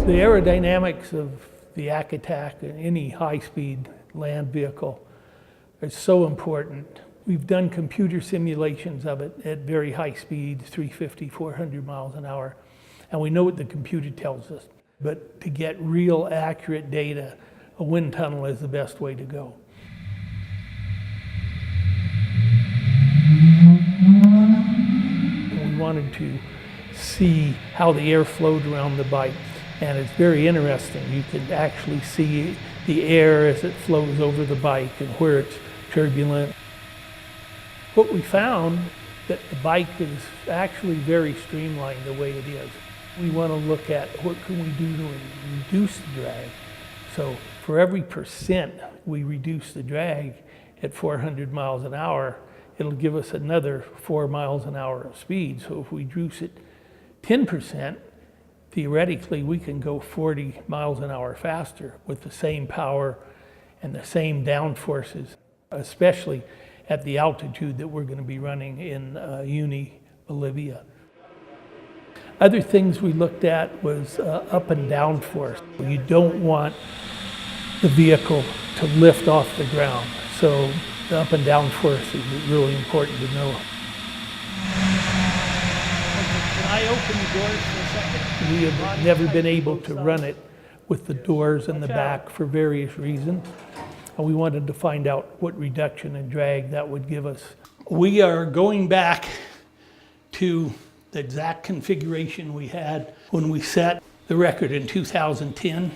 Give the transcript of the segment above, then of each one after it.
The aerodynamics of the Yak Attack and any high-speed land vehicle is so important. We've done computer simulations of it at very high speeds, 350, 400 miles an hour, and we know what the computer tells us. But to get real accurate data, a wind tunnel is the best way to go. We wanted to see how the air flowed around the bike. And it's very interesting. You can actually see the air as it flows over the bike and where it's turbulent. What we found, that the bike is actually very streamlined the way it is. We want to look at what can we do to reduce the drag. So for every percent we reduce the drag at 400 miles an hour, it'll give us another 4 miles an hour of speed. So if we reduce it 10%, theoretically, we can go 40 miles an hour faster with the same power and the same down forces, especially at the altitude that we're going to be running in Uyuni, Bolivia. Other things we looked at was up and down force. You don't want the vehicle to lift off the ground, so the up and down force is really important to know. Can I open the doors for a second? We have never been able to run it with the doors in the back for various reasons. And we wanted to find out what reduction in drag that would give us. We are going back to the exact configuration we had when we set the record in 2010,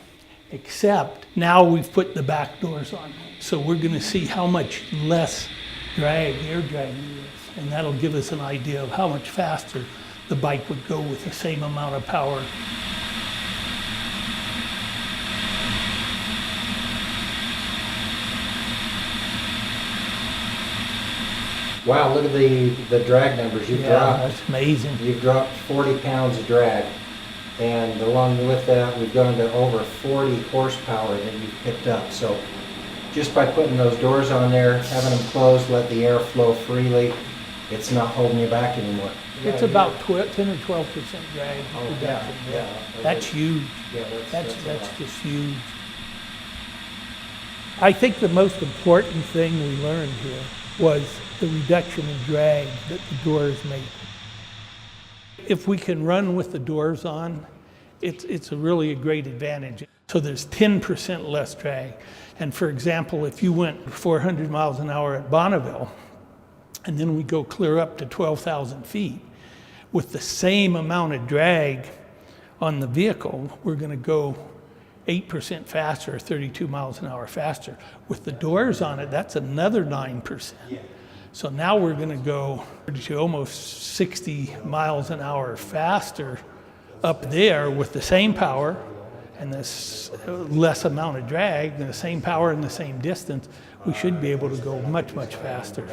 except now we've put the back doors on. So we're going to see how much less drag, air drag there is. And that'll give us an idea of how much faster the bike would go with the same amount of power. Wow, look at the drag numbers you've dropped. That's amazing. You've dropped 40 pounds of drag. And along with that, we've gone to over 40 horsepower that you've picked up. So just by putting those doors on there, having them closed, let the air flow freely, it's not holding you back anymore. It's about 10 or 12% drag reduction. Yeah. That's huge. Yeah, That's just huge. I think the most important thing we learned here was the reduction in drag that the doors make. If we can run with the doors on, it's really a great advantage. So there's 10% less drag. And for example, if you went 400 miles an hour at Bonneville, and then we go clear up to 12,000 feet, with the same amount of drag on the vehicle, we're going to go 8% faster, 32 miles an hour faster. With the doors on it, that's another 9%. So now we're going to go to almost 60 miles an hour faster up there with the same power and this less amount of drag, and the same power and the same distance. We should be able to go much, much faster.